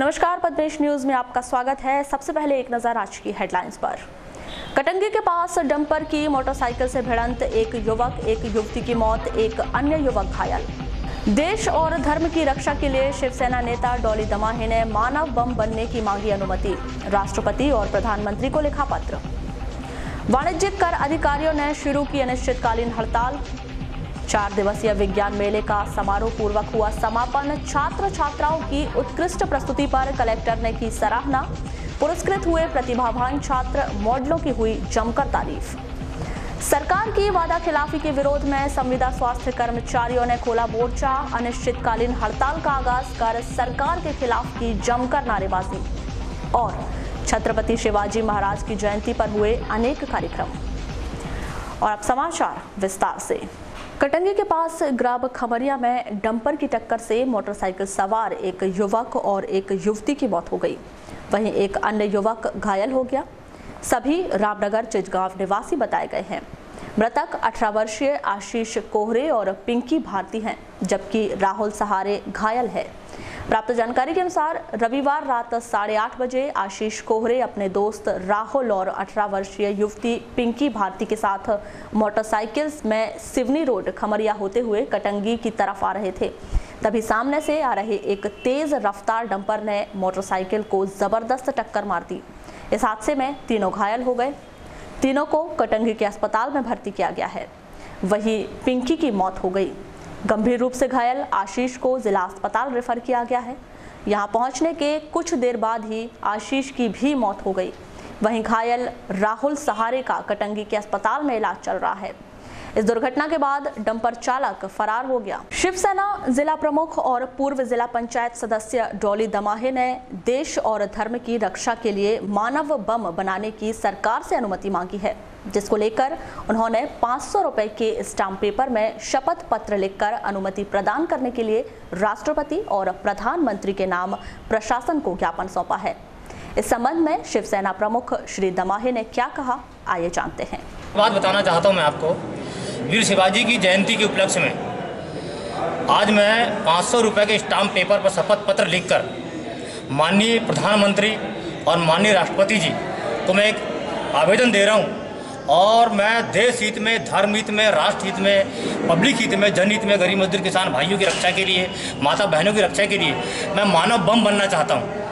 नमस्कार, पद्मेश न्यूज में आपका स्वागत है। सबसे पहले एक नजर आज की हेडलाइंस पर। कटंगी के पास डंपर की मोटरसाइकिल से भिड़ंत, एक युवक एक युवती की मौत, एक अन्य युवक घायल। देश और धर्म की रक्षा के लिए शिवसेना नेता डॉली दमाहे ने मानव बम बनने की मांगी अनुमति, राष्ट्रपति और प्रधानमंत्री को लिखा पत्र। वाणिज्यिक कर अधिकारियों ने शुरू की अनिश्चितकालीन हड़ताल। 4 दिवसीय विज्ञान मेले का समारोह पूर्वक हुआ समापन। छात्र छात्राओं की उत्कृष्ट प्रस्तुति पर कलेक्टर ने की सराहना। पुरस्कृत हुए प्रतिभावान छात्र मॉडलों की हुई जमकर तारीफ। सरकार की वादा खिलाफी के विरोध में संविदा स्वास्थ्य कर्मचारियों ने खोला मोर्चा। अनिश्चितकालीन हड़ताल का आगाज कर सरकार के खिलाफ की जमकर नारेबाजी। और छत्रपति शिवाजी महाराज की जयंती पर हुए अनेक कार्यक्रम। और अब समाचार विस्तार से। कटंगी के पास ग्राम खमरिया में डंपर की टक्कर से मोटरसाइकिल सवार एक युवक और एक युवती की मौत हो गई, वहीं एक अन्य युवक घायल हो गया। सभी रामनगर चिचगांव निवासी बताए गए हैं। मृतक 18 वर्षीय आशीष कोहरे और पिंकी भारती हैं, जबकि राहुल सहारे घायल है। प्राप्त जानकारी के अनुसार रविवार रात 8:30 बजे आशीष कोहरे अपने दोस्त राहुल और 18 वर्षीय युवती पिंकी भारती के साथ मोटरसाइकिल में सिवनी रोड खमरिया होते हुए कटंगी की तरफ आ रहे थे। तभी सामने से आ रहे एक तेज रफ्तार डंपर ने मोटरसाइकिल को जबरदस्त टक्कर मार दी। इस हादसे में तीनों घायल हो गए। तीनों को कटंगी के अस्पताल में भर्ती किया गया है। वहीं पिंकी की मौत हो गई। गंभीर रूप से घायल आशीष को जिला अस्पताल रेफर किया गया है। यहां पहुंचने के कुछ देर बाद ही आशीष की भी मौत हो गई। वहीं घायल राहुल सहारे का कटंगी के अस्पताल में इलाज चल रहा है। इस दुर्घटना के बाद डंपर चालक फरार हो गया। शिवसेना जिला प्रमुख और पूर्व जिला पंचायत सदस्य डॉली दमाहे ने देश और धर्म की रक्षा के लिए मानव बम बनाने की सरकार से अनुमति मांगी है, जिसको लेकर उन्होंने 500 रुपए के स्टाम्प पेपर में शपथ पत्र लिखकर अनुमति प्रदान करने के लिए राष्ट्रपति और प्रधानमंत्री के नाम प्रशासन को ज्ञापन सौंपा है। इस संबंध में शिवसेना प्रमुख श्री दमाहे ने क्या कहा, आइए जानते हैं। बात बताना चाहता हूं मैं आपको। वीर शिवाजी की जयंती के उपलक्ष्य में आज मैं 500 रुपए के स्टाम्प पेपर पर शपथ पत्र लिखकर माननीय प्रधानमंत्री और माननीय राष्ट्रपति जी को मैं एक आवेदन दे रहा हूं। और मैं देश हित में, धर्म हित में, राष्ट्र हित में, पब्लिक हित में, जनहित में, गरीब मजदूर किसान भाइयों की रक्षा के लिए, माता बहनों की रक्षा के लिए मैं मानव बम बनना चाहता हूं।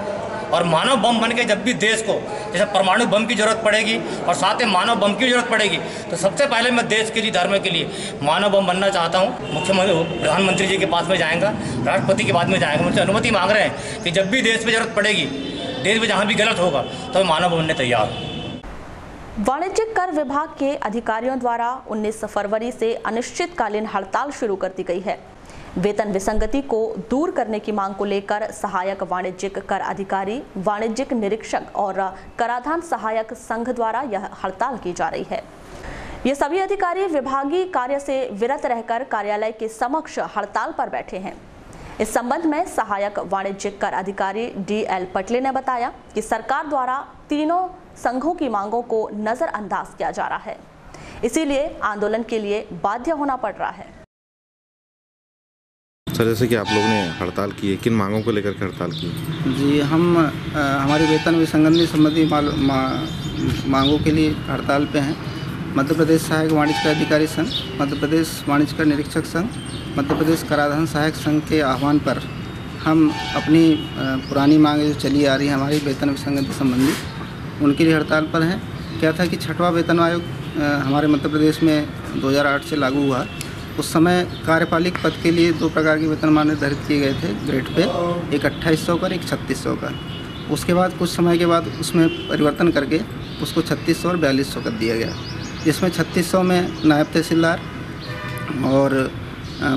और मानव बम बन के जब भी देश को जैसे परमाणु बम की जरूरत पड़ेगी और साथ में मानव बम की जरूरत पड़ेगी, तो सबसे पहले मैं देश के लिए, धर्म के लिए मानव बम बनना चाहता हूँ। मुख्यमंत्री प्रधानमंत्री जी के पास में जाएगा, राष्ट्रपति के बाद में जाएगा, मुझसे अनुमति मांग रहे हैं कि जब भी देश में जरूरत पड़ेगी, देश में जहाँ भी गलत होगा तो मैं मानव बम बनने तैयार हूँ। वाणिज्यिक कर विभाग के अधिकारियों द्वारा 19 फरवरी से अनिश्चितकालीन हड़ताल शुरू कर दी गई है। वेतन विसंगति को दूर करने की मांग को लेकर सहायक वाणिज्यिक कर अधिकारी, वाणिज्यिक निरीक्षक और कराधान सहायक संघ द्वारा यह हड़ताल की जा रही है। ये सभी अधिकारी विभागीय कार्य से विरत रहकर कार्यालय के समक्ष हड़ताल पर बैठे हैं। इस संबंध में सहायक वाणिज्यिक कर अधिकारी DL पटले ने बताया कि सरकार द्वारा तीनों संघों की मांगों को नजरअंदाज किया जा रहा है, इसीलिए आंदोलन के लिए बाध्य होना पड़ रहा है। सर, जैसे कि आप लोगों ने हड़ताल की है, किन मांगों को लेकर के हड़ताल की? जी, हम हमारी वेतन विसंगति संबंधी मांगों के लिए हड़ताल पे हैं। मध्य प्रदेश सहायक वाणिज्य अधिकारी संघ, मध्य प्रदेश वाणिज्य निरीक्षक संघ, मध्य प्रदेश कराधान सहायक संघ के आह्वान पर हम अपनी पुरानी मांगें जो चली आ रही हैं हमारी वेतन विसंगति संबंधी, उनके लिए हड़ताल पर हैं। क्या था कि 6वां वेतन आयोग हमारे मध्य प्रदेश में 2008 से लागू हुआ। उस समय कार्यपालिक पद के लिए 2 प्रकार के वेतनमान निर्धारित किए गए थे ग्रेड पे, एक 2800 का, एक 3600 का। उसके बाद कुछ समय के बाद उसमें परिवर्तन करके उसको 3600 और 4200 कर दिया गया, जिसमें 3600 में नायब तहसीलदार और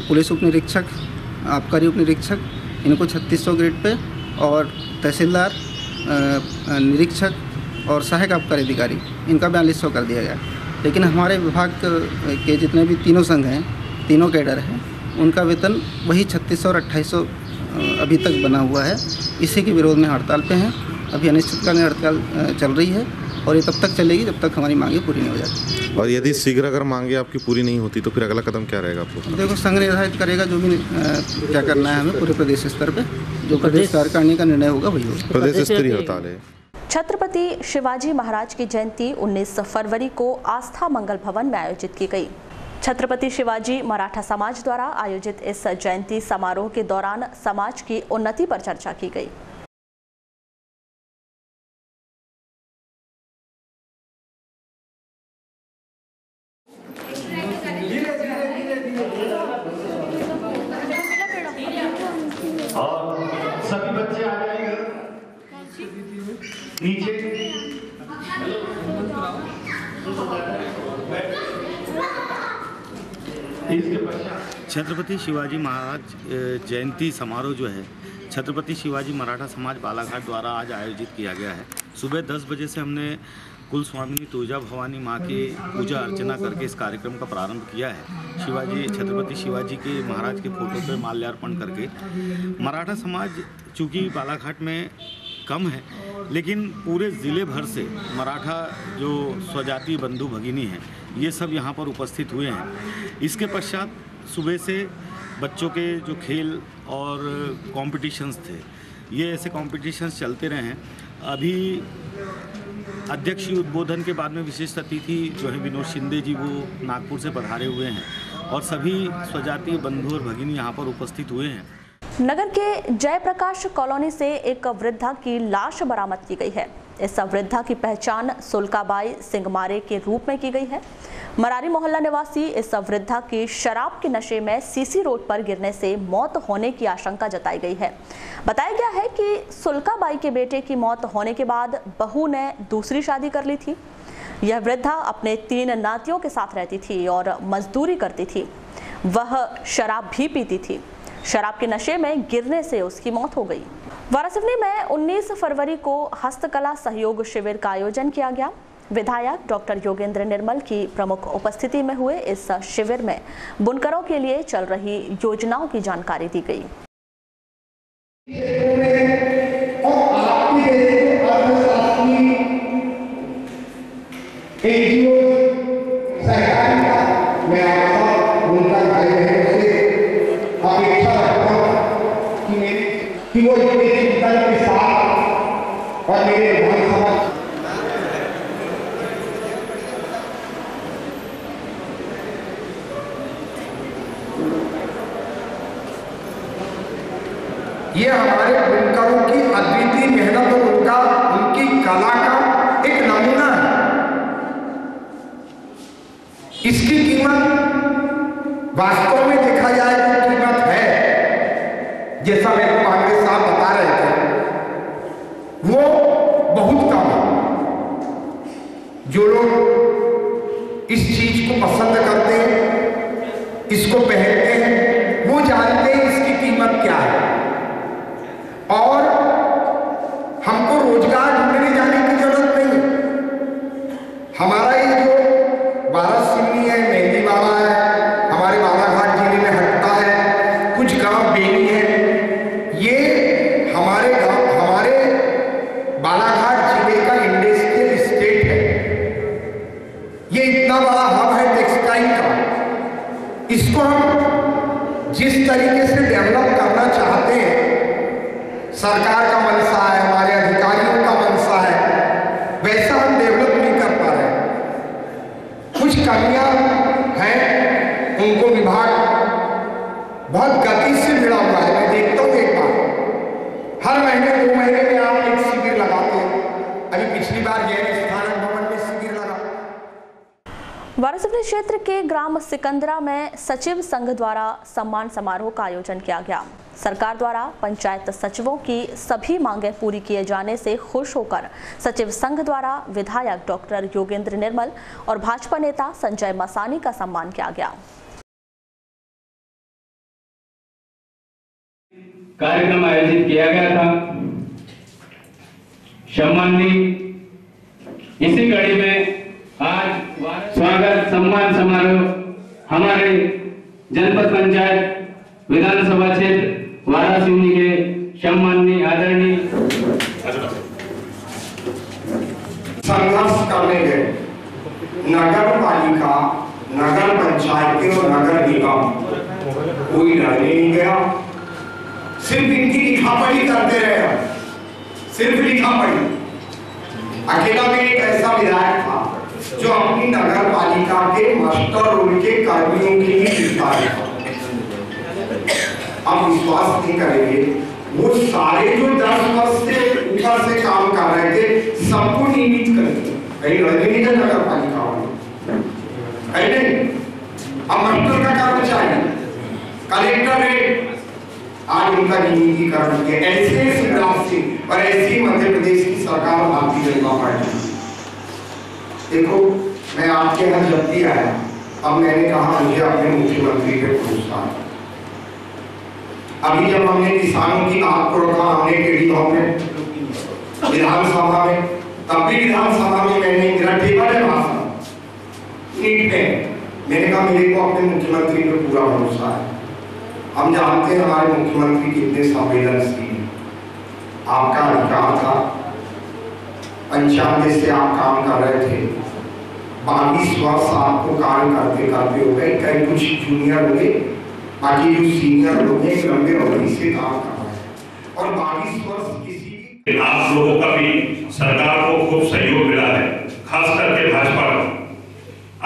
पुलिस उप निरीक्षक, आबकारी उप निरीक्षक, इनको 3600 ग्रेड पे, और तहसीलदार, निरीक्षक और सहायक आबकारी अधिकारी इनका 4200 कर दिया गया। लेकिन हमारे विभाग के जितने भी तीनों संघ हैं, तीनों कैडर हैं, उनका वेतन वही 3600 और 2800 अभी तक बना हुआ है। इसी के विरोध में हड़ताल पे हैं। अभी अनिश्चितकालीन हड़ताल चल रही है और ये तब तक चलेगी जब तक हमारी मांगें पूरी नहीं हो जाती। और यदि शीघ्र अगर मांगे आपकी पूरी नहीं होती तो फिर अगला कदम क्या रहेगा आपको? देखो, संघ निर्धारित करेगा जो भी क्या करना है हमें पूरे प्रदेश स्तर पे। जो प्रदेश कार्यकारिणी का निर्णय होगा वही होगा। प्रदेश स्तरीय हड़ताल है। छत्रपति शिवाजी महाराज की जयंती 19 फरवरी को आस्था मंगल भवन में आयोजित की गई। छत्रपति शिवाजी मराठा समाज द्वारा आयोजित इस जयंती समारोह के दौरान समाज की उन्नति पर चर्चा की गई। और सभी बच्चे आ जाएंगे नीचे। छत्रपति शिवाजी महाराज जयंती समारोह जो है छत्रपति शिवाजी मराठा समाज बालाघाट द्वारा आज आयोजित किया गया है। सुबह 10 बजे से हमने कुल स्वामिनी तुळजा भवानी माँ की पूजा अर्चना करके इस कार्यक्रम का प्रारंभ किया है। छत्रपति शिवाजी के महाराज के फोटो पर माल्यार्पण करके मराठा समाज चूँकि बालाघाट में कम है, लेकिन पूरे ज़िले भर से मराठा जो स्वजातीय बंधु भगिनी हैं ये सब यहाँ पर उपस्थित हुए हैं। इसके पश्चात सुबह से बच्चों के जो खेल और कॉम्पिटिशन्स थे, ये ऐसे कॉम्पिटिशन्स चलते रहे हैं। अभी अध्यक्षीय उद्बोधन के बाद में विशिष्ट अतिथि जो है विनोद शिंदे जी, वो नागपुर से पधारे हुए हैं और सभी स्वजातीय बंधु और भगिनी यहाँ पर उपस्थित हुए हैं। नगर के जयप्रकाश कॉलोनी से एक वृद्धा की लाश बरामद की गई है। इस वृद्धा की पहचान सुलकाबाई सिंगमारे के रूप में की गई है। मरारी मोहल्ला निवासी इस वृद्धा की शराब के नशे में सीसी रोड पर गिरने से मौत होने की आशंका जताई गई है। बताया गया है कि सुलकाबाई के बेटे की मौत होने के बाद बहू ने दूसरी शादी कर ली थी। यह वृद्धा अपने 3 नातियों के साथ रहती थी और मजदूरी करती थी। वह शराब भी पीती थी। शराब के नशे में गिरने से उसकी मौत हो गई। वारासिवनी में 19 फरवरी को हस्तकला सहयोग शिविर का आयोजन किया गया। विधायक डॉक्टर योगेंद्र निर्मल की प्रमुख उपस्थिति में हुए इस शिविर में बुनकरों के लिए चल रही योजनाओं की जानकारी दी गई। कि वो इतनी चिंता के साथ और मेरे विधानसभा ये हमारे बुनकरों की अद्वितीय मेहनत और उनकी कला का एक नमूना है। इसकी कीमत वास्तव में देखा जाए तो कीमत है, जैसा मेरे को कांग्रेस साहब बता रहे थे, वो बहुत कम है। जो लोग इस चीज को पसंद करते हैं, इसको पहनते हैं, वो जानते हैं इसकी कीमत क्या है। और हमको रोजगार ढूंढने जाने की जरूरत नहीं। हमारा ये जो वारासिवनी है, मेहंदीवाड़ा है, हमारे बालाघाट जिले में हटता है, कुछ गांव बेनी है, ये हमारे बालाघाट जिले का इंडस्ट्रियल स्टेट है। ये इतना बड़ा हब है टेक्सटाइल का। इसको हम जिस तरीके से डेवलप करना चाहते हैं, सरकार का मनसा है, हमारे अधिकारियों का मनसा है, वैसा हम डेवलप नहीं कर पा रहे। कुछ कमियां हैं, उनको विभाग बहुत गति से भिड़ा हुआ है। मैं देखता हूँ एक बार हर महीने 2 महीने में आप एक शिविर लगाते हैं। अभी पिछली बार यह स्थानक भवन में शिविर लगा। वारासिवनी क्षेत्र के ग्राम सिकंदरा में सचिव संघ द्वारा सम्मान समारोह का आयोजन किया गया। सरकार द्वारा पंचायत सचिवों की सभी मांगें पूरी किए जाने से खुश होकर सचिव संघ द्वारा विधायक डॉक्टर योगेंद्र निर्मल और भाजपा नेता संजय मसानी का सम्मान किया गया। कार्यक्रम आयोजित किया गया था। सम्मानी इसी कड़ी में आज स्वागत सम्मान समारोह हमारे जनपद पंचायत विधानसभा क्षेत्र वारासिवनी के सम्माननीय आदरणीय संघर्ष करने गए नगर पालिका, नगर पंचायत और नगर निगम कोई रहने नहीं गया। सिर्फ इनकी लिखा पढ़ी करते रहे हम, सिर्फ लिखा पढ़ी। अकेला में एक ऐसा विधायक था जो अपनी नगर पालिका के मास्टर रोल के कर्मियों के लिए लिखता है। आप विश्वास नहीं करेंगे, वो सारे जो 10 वर्ष से ऊपर से काम कर रहे थे सबको नियमित करेंगे, कहीं नहीं है नगर पालिका वाले, कहीं नहीं। अब मास्टर का कर्मचारी, कलेक्टर है, आज उनका नियमितीकरण किया। ऐसे शिवराज सिंह और ऐसी मध्य प्रदेश की सरकार भारतीय जनता पार्टी। देखो, मैं आपके यहाँ जब भी आया, अब मैंने कहा मुझे अपने मुख्यमंत्री पे भरोसा है। अभी जब हमने किसानों की आग को रखा, हमने टेढ़ी गांव में विधानसभा में, तब भी विधानसभा में मैंने मेरा टेबल है भाषण नीट में, मैंने कहा मेरे को अपने मुख्यमंत्री पे पूरा भरोसा है। हम जानते हैं हमारे मुख्यमंत्री कितने संवेदनशील हैं। आपका अधिकार था, 95 से आप काम कर रहे थे, 22 वर्ष आपको काम करते करते हो गए। कई कुछ जूनियर हुए, बाकी जो सीनियर लोग हैं लंबे अवधि से काम कर रहे हैं। और 22 वर्ष किसी आप लोगों का भी सरकार को खूब सहयोग मिला है, खास करके भाजपा को।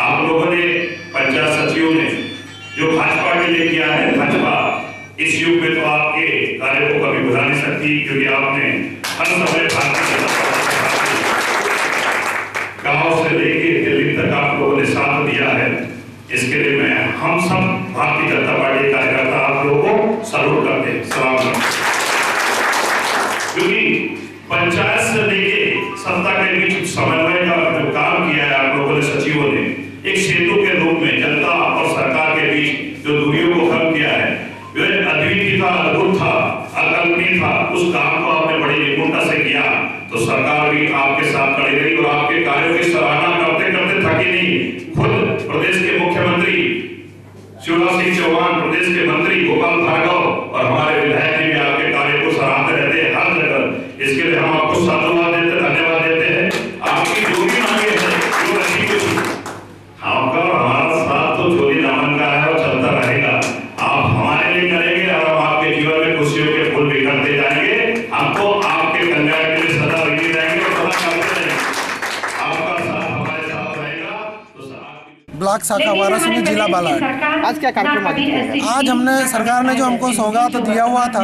आप लोगों ने पंचायत सचिवों ने जो भाजपा के लिए किया है, भाजपा इस युग में तो आपके कार्य को कभी भुला नहीं सकती, क्योंकि आपने हर समय भारतीय जनता पार्टी गांव से लेकर दिल्ली तक आप लोगों ने साथ दिया है। इसके लिए मैं हम सब भारतीय जनता पार्टी कार्यकर्ता आप लोगों को सल्यूट करते हैं, सलाम करते हैं। क्योंकि पंचायत से लेके सत्ता के बीच समन्वय का जो काम किया है आप लोगों ने, सचिवों ने, एक सेतु के रूप में जनता और सरकार के बीच जो दूरियों को कम किया है, वह अद्वितीय था, अद्भुत था, अकल्पनीय था। उस काम को आपने बड़ी निपुणता से किया, तो सरकार भी आपके साथ खड़ी रही और आपके कार्यों की सराहना करते करते थकी नहीं। खुद प्रदेश के मुख्यमंत्री शिवराज सिंह चौहान, प्रदेश के मंत्री गोपाल भार्गव और हमारे विधायक भी आपके कार्य को सराहते रहते हैं हर जगह। इसके लिए हम आपको साधुवाद देते, धन्यवाद देते हैं। आपकी जो भी मांगे है, जो अच्छी कुछ आपका और हमारा साथ तो चोरी दामन का है और चलता रहेगा। आप हमारे लिए करेंगे और हम आपके जीवन में खुशियों के फूल बिखरते जाएंगे। हमको आपके कल्याण के लिए सदा लगे रहेंगे और सदा करते रहेंगे। आपका साथ हमारे साथ रहेगा। तो ब्लॉक शाखा वाराणसी जिला बालाघाट। आज क्या कार्यक्रम? आज हमने सरकार ने जो हमको सौगात दिया हुआ था,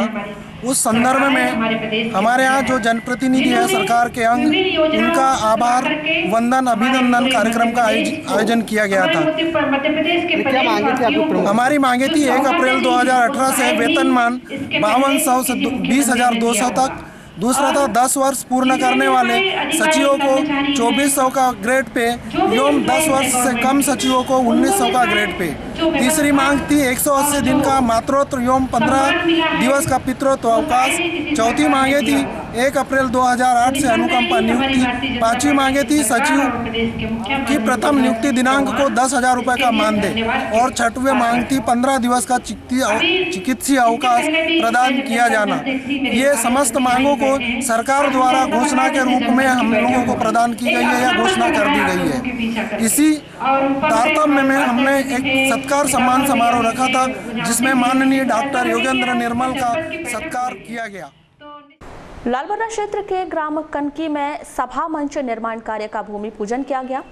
उस संदर्भ में हमारे यहाँ जो जनप्रतिनिधि है सरकार के अंग, उनका आभार वंदन अभिनंदन कार्यक्रम का आयोजन किया गया था। क्या मांगे थी आपको? हमारी मांगे थी 1 अप्रैल 2018 से वेतनमान 5200 से 20,200 तक। दूसरा था 10 वर्ष पूर्ण करने वाले सचिवों को 2400 का ग्रेड पे एवं 10 वर्ष से कम सचिवों को 1900 का ग्रेड पे। तीसरी मांग थी 180 दिन का मातृत्व एवं 15 दिवस का पितृत्व अवकाश। चौथी मांगे थी 1 अप्रैल 2008 से अनुकंपा नियुक्ति। पांचवी मांगे थी सचिव की प्रथम नियुक्ति दिनांक को 10,000 रुपये का मानदेय। और छठवीं मांग थी 15 दिवस का चिकित्सीय अवकाश प्रदान किया जाना। ये समस्त मांगों को सरकार द्वारा घोषणा के रूप में हम लोगों को प्रदान की गई है या घोषणा कर दी गई है। इसी तारतम्य में हमने एक सत्कार सम्मान समारोह रखा था, जिसमें माननीय डॉक्टर योगेंद्र निर्मल का सत्कार किया गया। लालबर्रा क्षेत्र के ग्राम कनकी में सभा मंच निर्माण कार्य का भूमि पूजन किया गया।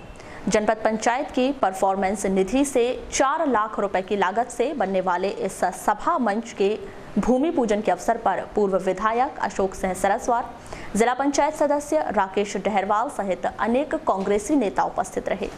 जनपद पंचायत की परफॉर्मेंस निधि से 4 लाख रुपए की लागत से बनने वाले इस सभा मंच के भूमि पूजन के अवसर पर पूर्व विधायक अशोक सिंह सरस्वार, जिला पंचायत सदस्य राकेश डहरवाल सहित अनेक कांग्रेसी नेता उपस्थित रहे।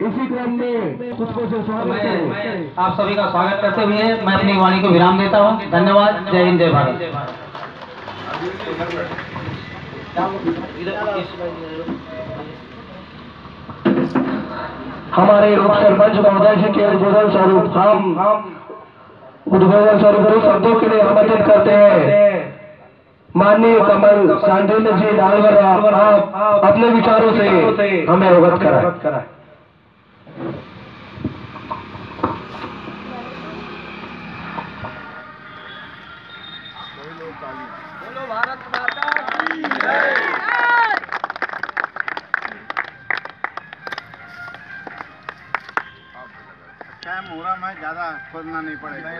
इसी क्रम में मैं आप सभी का स्वागत करते हुए मैं अपनी वाणी को विराम देता हूं। धन्यवाद। जय हिंद, जय भारत। हमारे उप सरपंच महोदय जी के उद्बोधन स्वरूप हम उद्बोधन स्वरूप शब्दों के लिए आमंत्रित करते हैं माननीय कमल सांडिल्य जी लालबर्रा, आप अपने विचारों से हमें अवगत कराएं। मुहर्रम है, ज्यादा खोदना नहीं पड़ेगा।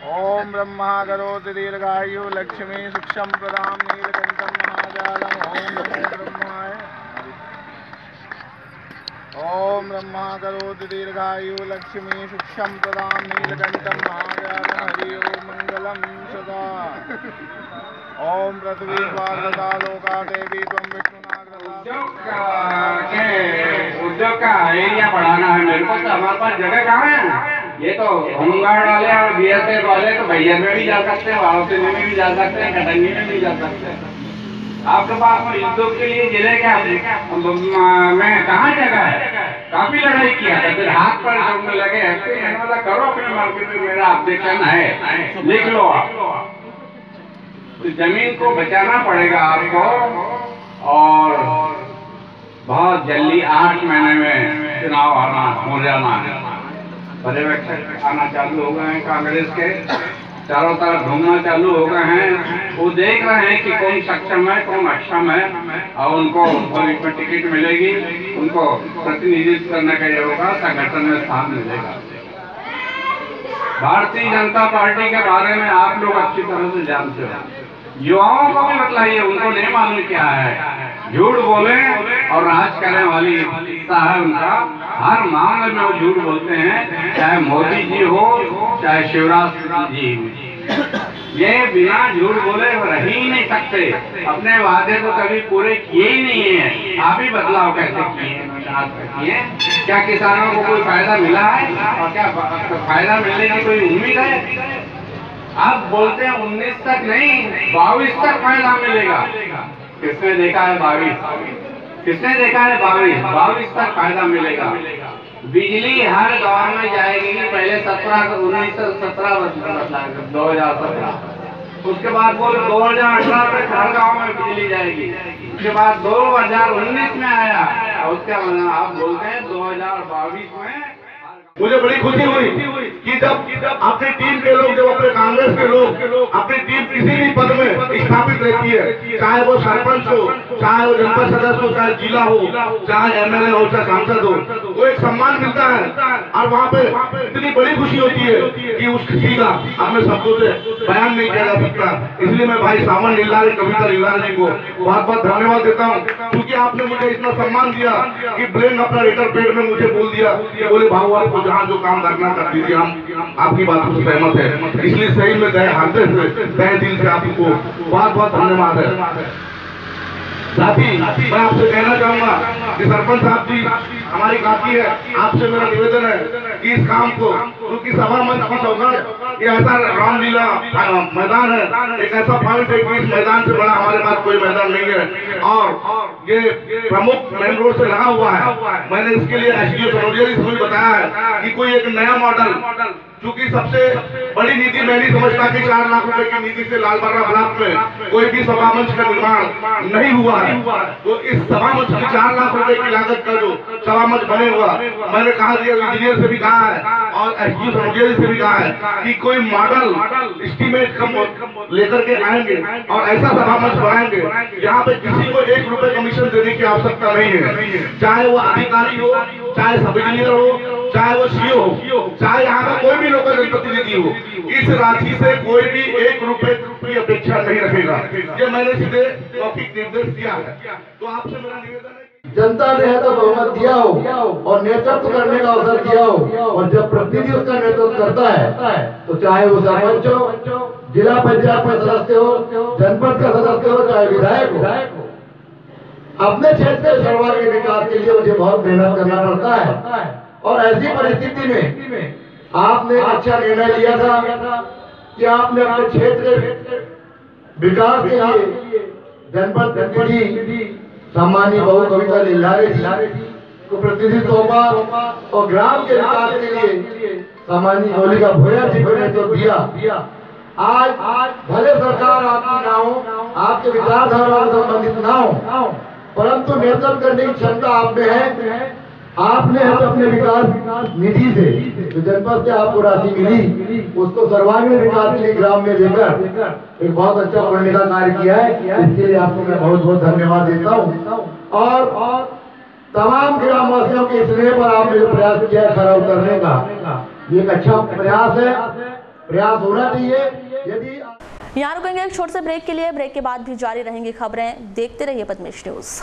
ओम ब्रह्मा करोति दीर्घायु लक्ष्मी सुक्षम प्रदाम नीलकंठम महाजालम। ओम ब्रह्मा करोति दीर्घायु लक्ष्मी सुक्षम प्रदाम नीलकंठम महाजालम। हरि ओम मंगलम सदा। ओम पृथ्वी पार्वता लोका देवी त्वं उद्योग का एरिया बढ़ाना है मेरे को, तो हमारे पास जगह कहाँ है? ये तो होमगार्ड वाले और बीएसएफ वाले तो भैया में भी जा सकते हैं, वावसी में भी जा सकते हैं, कटंगी में भी जा सकते हैं। आपके पास उद्योग के लिए जिले के में कहाँ जगह है? काफी लड़ाई किया था, फिर हाथ पर जोड़ने लगे। मैंने करो अपने मार्केट में, मेरा ऑब्जेक्शन है, लिख लो आप। तो जमीन को बचाना पड़ेगा आपको, और बहुत जल्दी 8 महीने में चुनाव हो जाना है। पर्यवेक्षक आना चालू हो गए हैं, कांग्रेस के चारों तरफ घूमना चालू हो गए हैं। वो देख रहे हैं कि कौन सक्षम है, कौन अक्षम है, और उनको भविष्य में टिकट मिलेगी, उनको प्रतिनिधित्व करने का ये होगा, संगठन में स्थान मिलेगा। भारतीय जनता पार्टी के बारे में आप लोग अच्छी तरह से जानते हो, युवाओं को भी बताइए, उनको नहीं मालूम क्या है। झूठ बोले और राज करने वाली हिस्सा है उनका, हर मामले में वो झूठ बोलते हैं, चाहे मोदी जी हो चाहे शिवराज जी हो। ये बिना झूठ बोले रह ही नहीं सकते, अपने वादे तो कभी पूरे किए ही नहीं है। आप ही बदलाव कैसे किए? क्या किसानों को कोई फायदा मिला है? और क्या फायदा मिलने की कोई उम्मीद है? आप बोलते हैं 19 तक नहीं, 22 तक फायदा मिलेगा। किसने देखा है 22? किसने देखा है 22 तक फायदा मिलेगा। बिजली हर गांव में जाएगी, पहले 1917 2017, उसके बाद बोले 2018 में हर गांव में बिजली जाएगी, उसके बाद 2019 में आया, और उसके बाद आप बोलते हैं 2022 में। मुझे बड़ी खुशी हुई कि जब अपनी टीम के लोग, जब अपने कांग्रेस के लोग अपनी टीम किसी भी पद में स्थापित रहती है, चाहे वो सरपंच हो, चाहे वो जनपद सदस्य हो, चाहे जिला हो, चाहे एमएलए हो, चाहे सांसद हो, वो एक सम्मान मिलता है। और वहाँ पे इतनी बड़ी खुशी होती है कि उस खुशी का अपने शब्दों से बयान नहीं किया जा सकता। इसलिए मैं भाई सावन लीलारी कविता लीलारी जी को बहुत बहुत धन्यवाद देता हूँ, क्योंकि आपने मुझे इतना सम्मान दिया कि ब्रेन अपना रेटर पेट में मुझे बोल दिया, बोले भाऊ आपको जहाँ जो काम करना कर दीजिए, हम आपकी बातों से सहमत है। इसलिए सही में तय हाथ से तय दिल से आपको बहुत बहुत धन्यवाद है। साथ ही मैं आपसे कहना चाहूंगा कि सरपंच साहब जी हमारी काफी है, आपसे मेरा निवेदन है कि इस काम को, क्योंकि सभा मंच की सौगात ये ऐसा रामलीला मैदान है, एक ऐसा पॉइंट है कि इस मैदान से बड़ा हमारे पास कोई मैदान नहीं है, और ये प्रमुख मेन रोड से लगा हुआ है। मैंने इसके लिए एसडीओ सनोडिया जी से बताया है कि कोई एक नया मॉडल, क्योंकि सबसे बड़ी नीति मैं नहीं समझता कि 4 लाख रुपए की नीति से लालबर्रा ब्लॉक में कोई भी सभा मंच का निर्माण नहीं हुआ है। तो इस सभा मंच की 4 लाख रुपए की लागत का जो सभा मंच बने हुआ, मैंने कहा इंजीनियर से भी कहा है और एसडीओ सनोडिया जी से भी कहा है कि कोई मॉडल एस्टीमेट कम लेकर के आएंगे और ऐसा सभा मंच बनाएंगे यहाँ पे किसी को 1 रुपए कमीशन देने की आवश्यकता नहीं है, चाहे वो अधिकारी हो, चाहे सब इंजीनियर हो, चाहे वो सीओ हो, चाहे यहाँ का कोई भी लोकल जनप्रतिनिधि हो, इस राशि से कोई भी 1 रुपए की अपेक्षा नहीं रखेगा। ये मैंने सीधे मौखिक निर्देश दिया है। तो आपसे मेरा निवेदन है, जनता ने है तो बहुमत दिया हो और नेतृत्व करने का अवसर दिया हो, और जब प्रतिनिधि उसका नेतृत्व करता है तो चाहे वो सरपंच हो, जिला पंचायत का सदस्य हो, जनपद का सदस्य हो, चाहे विधायक हो, अपने क्षेत्र के सर्वांगीण विकास के लिए मुझे बहुत मेहनत करना पड़ता है। और ऐसी परिस्थिति में आपने अच्छा निर्णय लिया था कि आपने अपने क्षेत्र विकास के लिए जनपद प्रतिनिधि सम्मानीय बहु कविता लीलारी जी को प्रतिनिधि सौंपा, और ग्राम के विकास के लिए सम्मानीय मौलिका भोयर जी को नेतृत्व दिया। आज भले सरकार आपकी ना हो, आपके विचारधारा से संबंधित ना हो, परंतु नेतृत्व करने की क्षमता आप में है। आपने तो अपने विकास निधि से जो जनपद से आपको राशि मिली उसको सर्वांगीण विकास के लिए ग्राम में लेकर एक बहुत अच्छा पढ़ने का कार्य किया है। इसके लिए आपको मैं बहुत बहुत धन्यवाद देता हूँ। और तमाम ग्रामवासियों के स्नेह पर आपने जो प्रयास किया है खरा उतरने का, ये एक अच्छा प्रयास है, प्रयास होना चाहिए। यदि यहाँ रुकेंगे एक छोटे से ब्रेक के लिए। ब्रेक के बाद भी जारी रहेंगी खबरें, देखते रहिए पद्मेश न्यूज।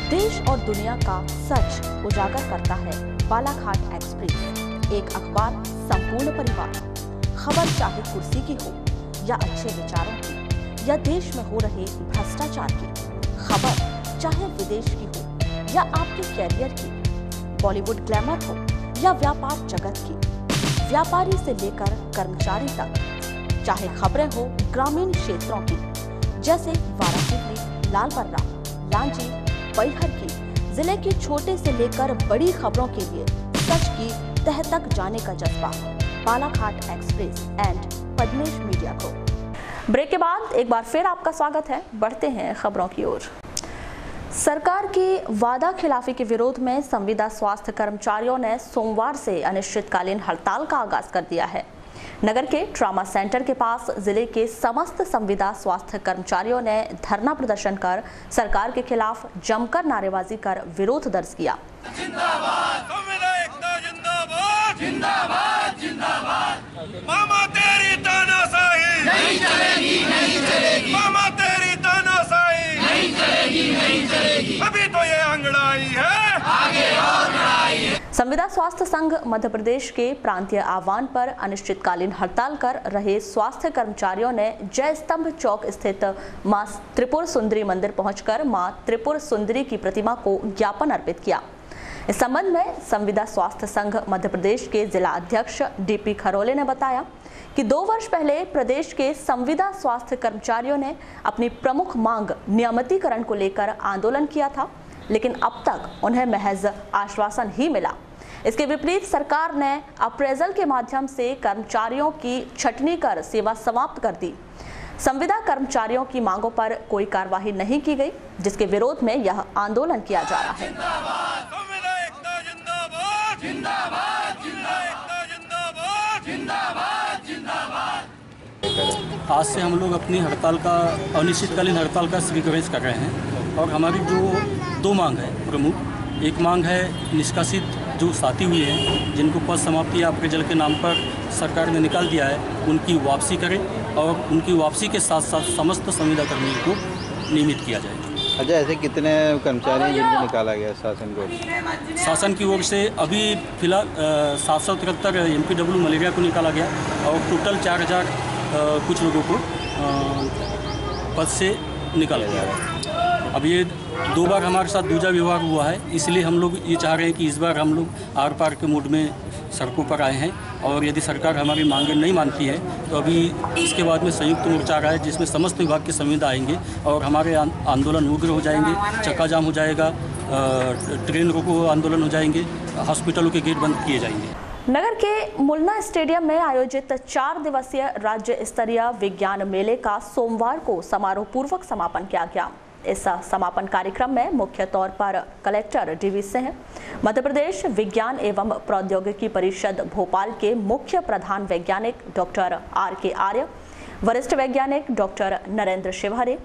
देश और दुनिया का सच उजागर करता है बालाघाट एक्सप्रेस, एक अखबार संपूर्ण परिवार। खबर चाहे कुर्सी की हो या अच्छे विचारों की या देश में हो रहे भ्रष्टाचार की, खबर चाहे विदेश की हो या आपके कैरियर की, बॉलीवुड ग्लैमर हो या व्यापार जगत की, व्यापारी से लेकर कर्मचारी तक, चाहे खबरें हो ग्रामीण क्षेत्रों की जैसे वाराणसी, लालबर्रा, लांजी, बैहर की, जिले के छोटे से लेकर बड़ी खबरों के लिए सच की तह तक जाने का जज्बा, Balaghat express and Padmesh media को। ब्रेक के बाद एक बार फिर आपका स्वागत है। बढ़ते हैं खबरों की ओर। सरकार की वादा खिलाफी के विरोध में संविदा स्वास्थ्य कर्मचारियों ने सोमवार से अनिश्चितकालीन हड़ताल का आगाज कर दिया है। नगर के ट्रामा सेंटर के पास जिले के समस्त संविदा स्वास्थ्य कर्मचारियों ने धरना प्रदर्शन कर सरकार के खिलाफ जमकर नारेबाजी कर विरोध दर्ज किया। जिंदाबाद, जिंदाबाद, जिंदाबाद, जिंदाबाद। मामा तेरी तानाशाही नहीं चलेगी, नहीं चलेगी। मामा तेरी तानाशाही नहीं चलेगी, नहीं चलेगी। अभी तो ये अंगड़ाई है, आगे और लड़ाई है। संविदा स्वास्थ्य संघ मध्य प्रदेश के प्रांतीय आह्वान पर अनिश्चितकालीन हड़ताल कर रहे स्वास्थ्य कर्मचारियों ने जय स्तंभ चौक स्थित मां त्रिपुर सुंदरी मंदिर पहुंचकर मां त्रिपुर सुंदरी की प्रतिमा को ज्ञापन अर्पित किया। इस संबंध में संविदा स्वास्थ्य संघ मध्य प्रदेश के जिला अध्यक्ष डीपी खरोले ने बताया कि 2 वर्ष पहले प्रदेश के संविदा स्वास्थ्य कर्मचारियों ने अपनी प्रमुख मांग नियमितीकरण को लेकर आंदोलन किया था, लेकिन अब तक उन्हें महज आश्वासन ही मिला। इसके विपरीत सरकार ने अप्रेजल के माध्यम से कर्मचारियों की छटनी कर सेवा समाप्त कर दी। संविदा कर्मचारियों की मांगों पर कोई कार्यवाही नहीं की गई, जिसके विरोध में यह आंदोलन किया जा रहा है। आज से हम लोग अपनी हड़ताल का अनिश्चितकालीन हड़ताल का स्वीकृत कर रहे हैं और हमारी जो 2 मांग है प्रमुख। एक मांग है निष्कासित जो साथी हुए हैं, जिनको पद समाप्ति या अप्रेजल के नाम पर सरकार ने निकाल दिया है, उनकी वापसी करें और उनकी वापसी के साथ साथ समस्त संविदा कर्मियों को नियमित किया जाए। अच्छा, ऐसे कितने कर्मचारी हैं जिनको निकाला गया शासन की ओर से? शासन की ओर से अभी फिलहाल 773 MPW मलेरिया को निकाला गया और टोटल 4000 कुछ लोगों को पद से निकाला गया। अब ये 2 बार हमारे साथ दूजा व्यवहार हुआ है, इसलिए हम लोग ये चाह रहे हैं कि इस बार हम लोग आर पार के मूड में सड़कों पर आए हैं और यदि सरकार हमारी मांगें नहीं मानती है तो अभी इसके बाद में संयुक्त मोर्चा आ रहा है, जिसमें समस्त विभाग के संविदा आएंगे और हमारे आंदोलन उग्र हो जाएंगे, चक्का जाम हो जाएगा, ट्रेन रोको आंदोलन हो जाएंगे, हॉस्पिटलों के गेट बंद किए जाएंगे। नगर के मुलना स्टेडियम में आयोजित 4 दिवसीय राज्य स्तरीय विज्ञान मेले का सोमवार को समारोह पूर्वक समापन किया गया। इस समापन कार्यक्रम में मुख्य तौर पर कलेक्टर डीवी सिंह, मध्य प्रदेश विज्ञान एवं प्रौद्योगिकी परिषद भोपाल के मुख्य प्रधान वैज्ञानिक डॉक्टर RK आर्य, वरिष्ठ वैज्ञानिक डॉक्टर नरेंद्र शिवहरे,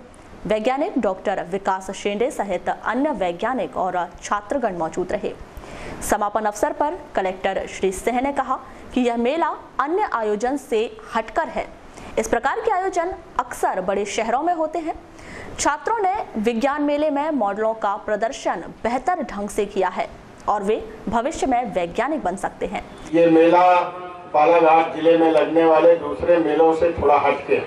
वैज्ञानिक डॉक्टर विकास शेंडे सहित अन्य वैज्ञानिक और छात्रगण मौजूद रहे। समापन अवसर पर कलेक्टर श्री सिंह ने कहा कि यह मेला अन्य आयोजन से हटकर है। इस प्रकार के आयोजन अक्सर बड़े शहरों में होते हैं। छात्रों ने विज्ञान मेले में मॉडलों का प्रदर्शन बेहतर ढंग से किया है और वे भविष्य में वैज्ञानिक बन सकते हैं। ये मेला बालाघाट जिले में लगने वाले दूसरे मेलों से थोड़ा हटके है।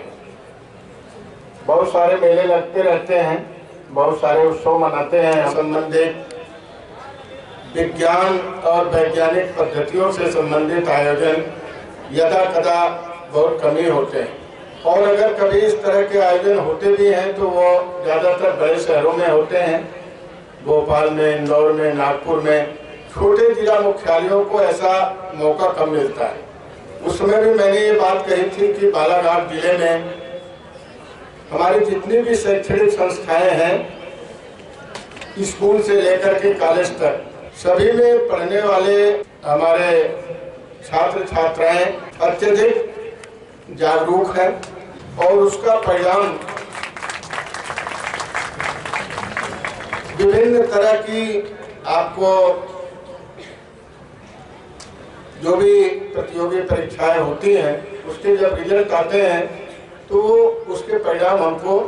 बहुत सारे मेले लगते रहते हैं, बहुत सारे उत्सव मनाते हैं। संबंधित विज्ञान और वैज्ञानिक पद्धतियों से संबंधित आयोजन यदा कदा बहुत कम ही होते हैं, और अगर कभी इस तरह के आयोजन होते भी हैं तो वो ज़्यादातर बड़े शहरों में होते हैं। भोपाल में, इंदौर में, नागपुर में, छोटे जिला मुख्यालयों को ऐसा मौका कम मिलता है। उसमें भी मैंने ये बात कही थी कि बालाघाट जिले में हमारी जितनी भी शैक्षणिक संस्थाएं हैं, स्कूल से लेकर के कॉलेज तक, सभी में पढ़ने वाले हमारे छात्र छात्राएं अत्यधिक जागरूक हैं और उसका परिणाम विभिन्न तरह की आपको जो भी प्रतियोगी परीक्षाएं होती हैं उसके जब रिजल्ट आते हैं तो उसके परिणाम हमको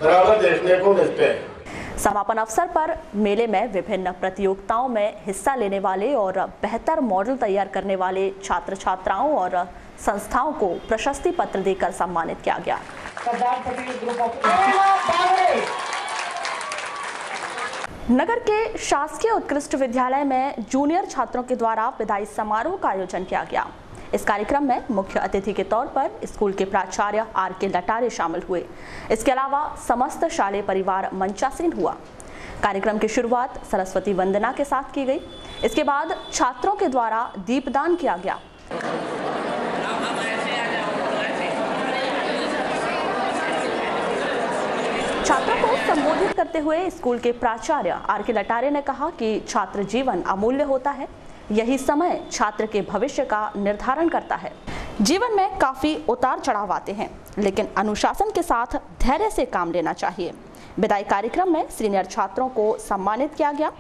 बराबर देखने को मिलते हैं। समापन अवसर पर मेले में विभिन्न प्रतियोगिताओं में हिस्सा लेने वाले और बेहतर मॉडल तैयार करने वाले छात्र छात्राओं और संस्थाओं को प्रशस्ति पत्र देकर सम्मानित किया गया। नगर के शासकीय उत्कृष्ट विद्यालय में जूनियर छात्रों के द्वारा विदाई समारोह का आयोजन किया गया। इस कार्यक्रम में मुख्य अतिथि के तौर पर स्कूल के प्राचार्य R.K. लटारे शामिल हुए। इसके अलावा समस्त शालेय परिवार मंचासीन हुआ। कार्यक्रम की शुरुआत सरस्वती वंदना के साथ की गई। इसके बाद छात्रों के द्वारा दीपदान किया गया। छात्रों को संबोधित करते हुए स्कूल के प्राचार्य R.K. लटारे ने कहा कि छात्र जीवन अमूल्य होता है। यही समय छात्र के भविष्य का निर्धारण करता है। जीवन में काफी उतार चढ़ाव आते हैं, लेकिन अनुशासन के साथ धैर्य से काम लेना चाहिए। विदाई कार्यक्रम में सीनियर छात्रों को सम्मानित किया गया।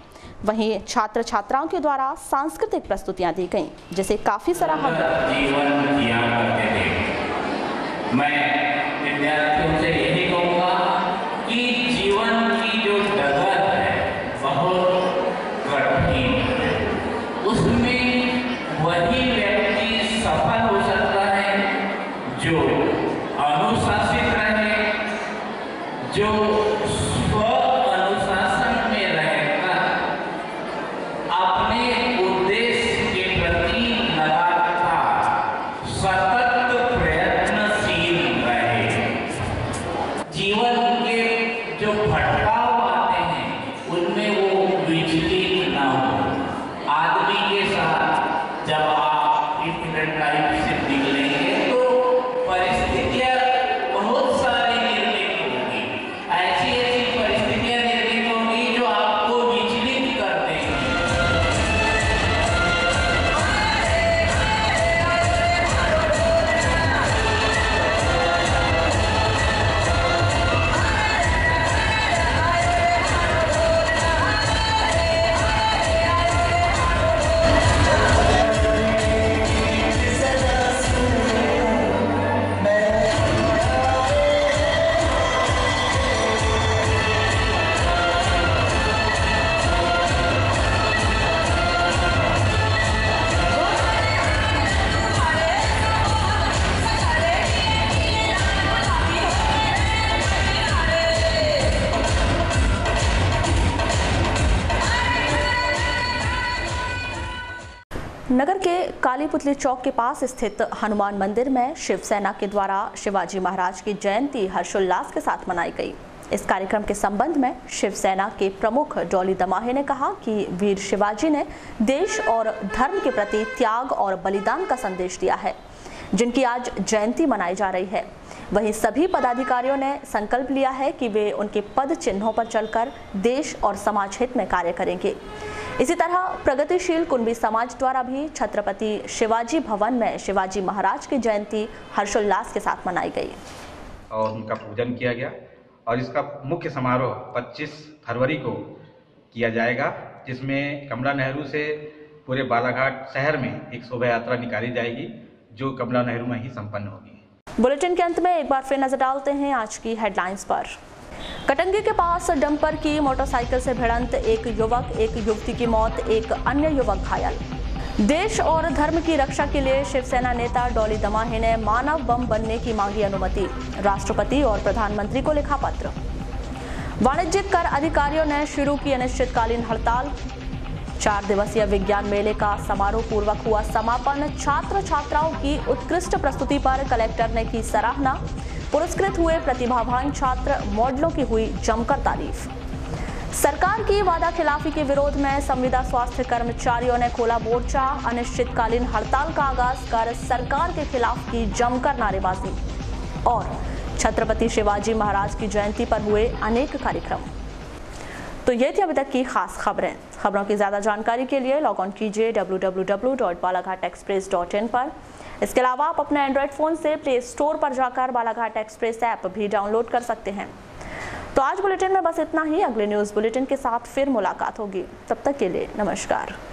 वहीं छात्र छात्राओं के द्वारा सांस्कृतिक प्रस्तुतियां दी गईं, जिसे काफी सराहा गया। जीवन जिया करते थे। मैं विद्यार्थियों से यही कहूँगा कि जीवन की जो डगर है बहुत कठिन है। उसमें वही व्यक्ति सफल हो सकता है जो अनुशासित रहे, जो स्व अनुशासन में रहकर अपने उद्देश्य के प्रति लगातार सतत प्रयत्नशील रहे। जीवन के जो भटकाव आते हैं उनमें वो विचलित ना हो। आदमी के साथ जब आप इंटरनेट लाइफ से निकलेंगे तो परिस्थितियां बहुत सारी निर्मित होंगी। ऐसी परिस्थितियां निर्मित होंगी जो आपको विचलित कर देंगी। नगर के काली पुतली चौक के पास स्थित हनुमान मंदिर में शिवसेना के द्वारा शिवाजी महाराज की जयंती हर्षोल्लास के साथ मनाई गई। इस कार्यक्रम के संबंध में शिवसेना के प्रमुख डॉली दमाहे ने कहा कि वीर शिवाजी ने देश और धर्म के प्रति त्याग और बलिदान का संदेश दिया है, जिनकी आज जयंती मनाई जा रही है। वहीं सभी पदाधिकारियों ने संकल्प लिया है कि वे उनके पद चिन्हों पर चलकर देश और समाज हित में कार्य करेंगे। इसी तरह प्रगतिशील कुंभी समाज द्वारा भी छत्रपति शिवाजी भवन में शिवाजी महाराज की जयंती हर्षोल्लास के साथ मनाई गई और उनका पूजन किया गया। और इसका मुख्य समारोह 25 फरवरी को किया जाएगा, जिसमें कमला नेहरू से पूरे बालाघाट शहर में एक शोभा यात्रा निकाली जाएगी, जो कमला नेहरू में ही संपन्न होगी। बुलेटिन के अंत में एक बार फिर नजर डालते हैं आज की हेडलाइंस पर। कटंगी के पास डंपर की मोटरसाइकिल से भिड़ंत, एक युवक एक युवती की मौत, एक अन्य युवक घायल। देश और धर्म की रक्षा के लिए शिवसेना नेता डॉली दमाही ने मानव बम बनने की मांगी अनुमति, राष्ट्रपति और प्रधानमंत्री को लिखा पत्र। वाणिज्यिक कर अधिकारियों ने शुरू की अनिश्चितकालीन हड़ताल। 4 दिवसीय विज्ञान मेले का समारोह पूर्वक हुआ समापन। छात्र छात्राओं की उत्कृष्ट प्रस्तुति पर कलेक्टर ने की सराहना। पुरस्कृत हुए प्रतिभावान छात्र, मॉडलों की हुई जमकर तारीफ। सरकार की वादा खिलाफी के विरोध में संविदा स्वास्थ्य कर्मचारियों ने खोला मोर्चा। अनिश्चितकालीन हड़ताल का आगाज कर सरकार के खिलाफ की जमकर नारेबाजी। और छत्रपति शिवाजी महाराज की जयंती पर हुए अनेक कार्यक्रम। तो ये थी अभी तक की खास खबरें। खबरों की ज्यादा जानकारी के लिए लॉग ऑन कीजिए www.balaghat-express.in पर। इसके अलावा आप अपने एंड्रॉयड फोन से प्ले स्टोर पर जाकर बालाघाट एक्सप्रेस ऐप भी डाउनलोड कर सकते हैं। तो आज बुलेटिन में बस इतना ही। अगले न्यूज बुलेटिन के साथ फिर मुलाकात होगी। तब तक के लिए नमस्कार।